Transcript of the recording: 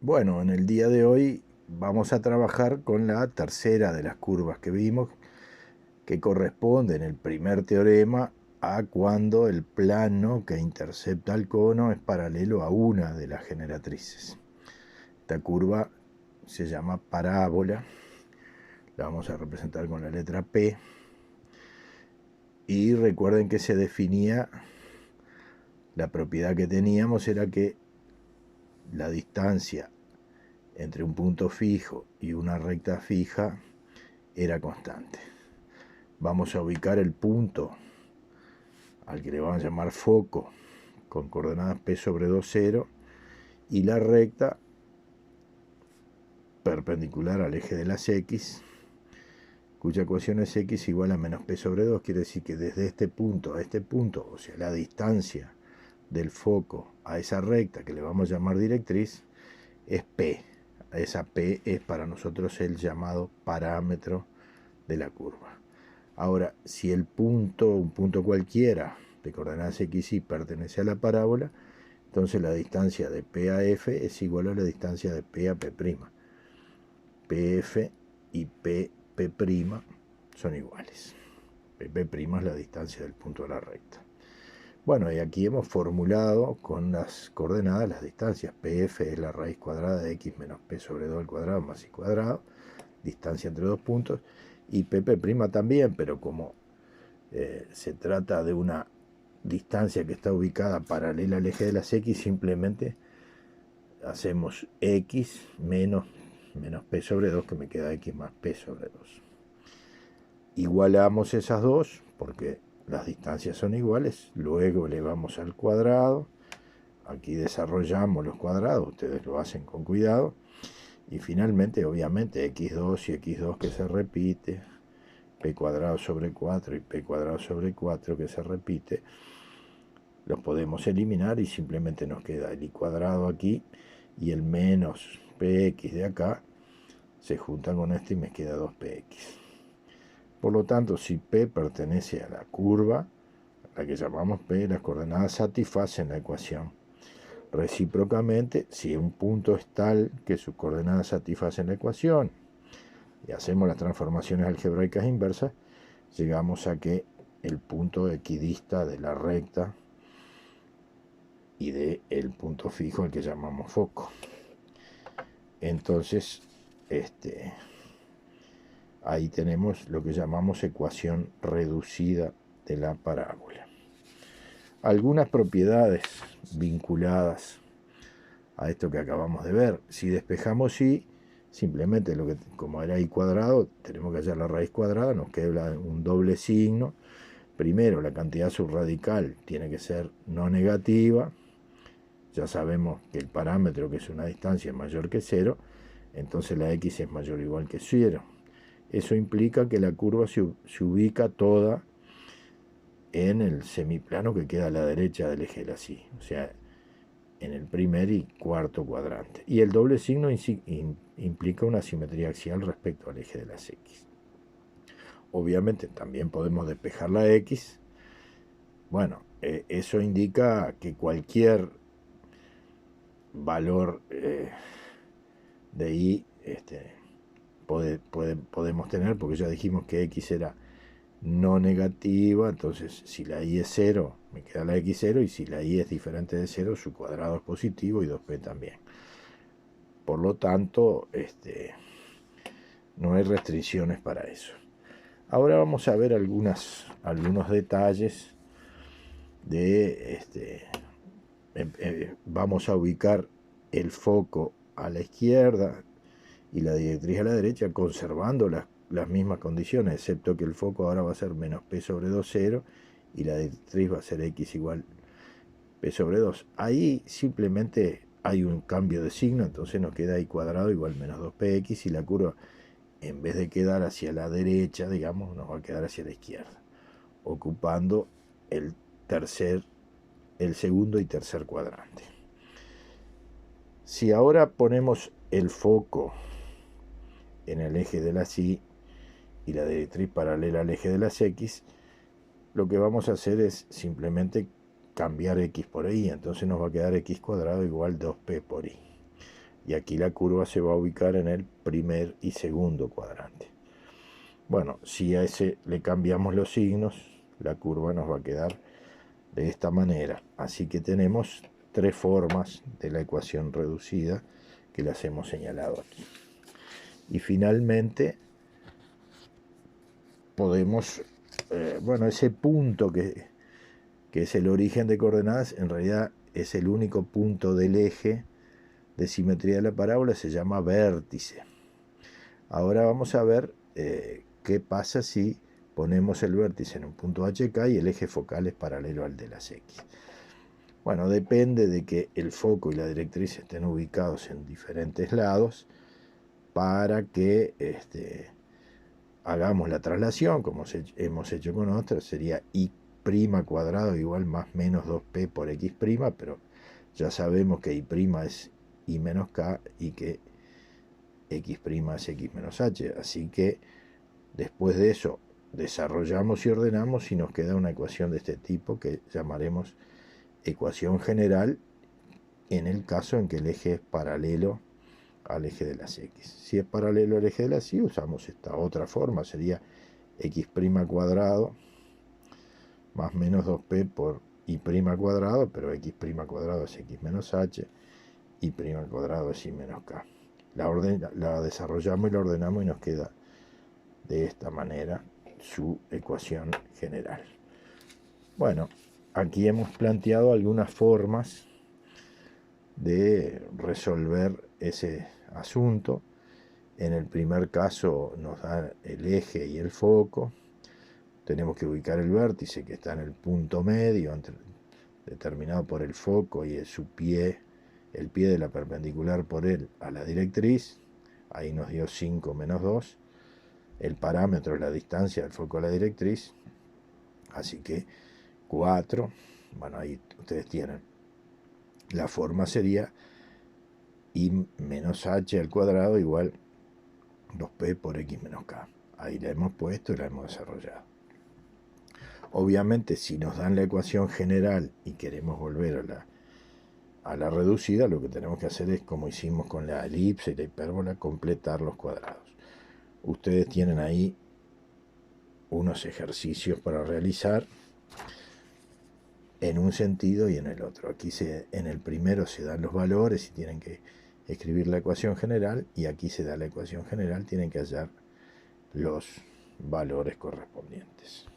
Bueno, en el día de hoy vamos a trabajar con la tercera de las curvas que vimos, que corresponde en el primer teorema a cuando el plano que intercepta el cono es paralelo a una de las generatrices. Esta curva se llama parábola, la vamos a representar con la letra P, y recuerden que se definía, la propiedad que teníamos era que la distancia entre un punto fijo y una recta fija era constante. Vamos a ubicar el punto al que le vamos a llamar foco con coordenadas p sobre 2, 0, y la recta perpendicular al eje de las x, cuya ecuación es x igual a menos p sobre 2. Quiere decir que desde este punto a este punto, o sea, la distancia del foco a esa recta que le vamos a llamar directriz, es p. Esa p es para nosotros el llamado parámetro de la curva. Ahora, si el punto, un punto cualquiera de coordenadas x y pertenece a la parábola, entonces la distancia de P a F es igual a la distancia de P a P'. PF y PP' son iguales. PP' es la distancia del punto de la recta. Bueno, y aquí hemos formulado con las coordenadas las distancias. PF es la raíz cuadrada de x menos p sobre 2 al cuadrado más y cuadrado, distancia entre dos puntos, y PP' también, pero como se trata de una distancia que está ubicada paralela al eje de las x, simplemente hacemos x menos p sobre 2, que me queda x más p sobre 2. Igualamos esas dos porque las distancias son iguales, luego elevamos al cuadrado, aquí desarrollamos los cuadrados, ustedes lo hacen con cuidado, y finalmente obviamente x2 y x2 que se repite, p cuadrado sobre 4 y p cuadrado sobre 4 que se repite, los podemos eliminar y simplemente nos queda el i cuadrado aquí y el menos px de acá se juntan con este y me queda 2px. Por lo tanto, si p pertenece a la curva, la que llamamos p, las coordenadas satisfacen la ecuación. Recíprocamente, si un punto es tal que sus coordenadas satisfacen la ecuación y hacemos las transformaciones algebraicas inversas, llegamos a que el punto equidista de la recta y del punto fijo al que llamamos foco. Entonces, ahí tenemos lo que llamamos ecuación reducida de la parábola. Algunas propiedades vinculadas a esto que acabamos de ver. Si despejamos y, simplemente como era i cuadrado, tenemos que hallar la raíz cuadrada, nos queda un doble signo. Primero, la cantidad subradical tiene que ser no negativa. Ya sabemos que el parámetro, que es una distancia, es mayor que 0, entonces la x es mayor o igual que 0. Eso implica que la curva se ubica toda en el semiplano que queda a la derecha del eje de la Y, o sea, en el primer y cuarto cuadrante. Y el doble signo implica una simetría axial respecto al eje de las x. Obviamente también podemos despejar la x. Bueno, eso indica que cualquier valor de y podemos tener, porque ya dijimos que x era no negativa, entonces si la y es 0, me queda la x 0, y si la y es diferente de 0, su cuadrado es positivo y 2p también. Por lo tanto, no hay restricciones para eso. Ahora vamos a ver algunos detalles de vamos a ubicar el foco a la izquierda y la directriz a la derecha, conservando las mismas condiciones, excepto que el foco ahora va a ser menos p sobre 2, 0, y la directriz va a ser x igual p sobre 2. Ahí simplemente hay un cambio de signo, entonces nos queda i cuadrado igual menos 2px, y la curva, en vez de quedar hacia la derecha, digamos, nos va a quedar hacia la izquierda, ocupando el segundo y tercer cuadrante. Si ahora ponemos el foco en el eje de las y la directriz paralela al eje de las x, lo que vamos a hacer es simplemente cambiar x por y, entonces nos va a quedar x cuadrado igual 2p por y. y aquí la curva se va a ubicar en el primer y segundo cuadrante. Bueno, si a ese le cambiamos los signos, la curva nos va a quedar de esta manera. Así que tenemos tres formas de la ecuación reducida que las hemos señalado aquí. Y finalmente podemos, bueno, ese punto que es el origen de coordenadas, en realidad es el único punto del eje de simetría de la parábola, se llama vértice. Ahora vamos a ver qué pasa si ponemos el vértice en un punto HK y el eje focal es paralelo al de las X. Bueno, depende de que el foco y la directriz estén ubicados en diferentes lados para que hagamos la traslación, como hemos hecho con otras, sería y' cuadrado igual más menos 2p por x', pero ya sabemos que y' es y menos k y que x' es x menos h, así que después de eso desarrollamos y ordenamos y nos queda una ecuación de este tipo que llamaremos ecuación general en el caso en que el eje es paralelo al eje de las X. Si es paralelo al eje de las Y, usamos esta otra forma, sería x' cuadrado más menos 2p por y' cuadrado, pero x' cuadrado es x menos h, y' cuadrado es y menos k. La desarrollamos y la ordenamos y nos queda de esta manera su ecuación general. Bueno, aquí hemos planteado algunas formas de resolver ese asunto. En el primer caso nos da el eje y el foco. Tenemos que ubicar el vértice que está en el punto medio, determinado por el foco y su pie, el pie de la perpendicular por él a la directriz. Ahí nos dio 5 menos 2. El parámetro es la distancia del foco a la directriz. Así que 4. Bueno, ahí ustedes tienen. La forma sería y menos h al cuadrado igual 2p por x menos k. Ahí la hemos puesto y la hemos desarrollado. Obviamente, si nos dan la ecuación general y queremos volver a la reducida, lo que tenemos que hacer es, como hicimos con la elipse y la hipérbola, completar los cuadrados. Ustedes tienen ahí unos ejercicios para realizar en un sentido y en el otro. Aquí en el primero se dan los valores y tienen que escribir la ecuación general, y aquí se da la ecuación general, tienen que hallar los valores correspondientes.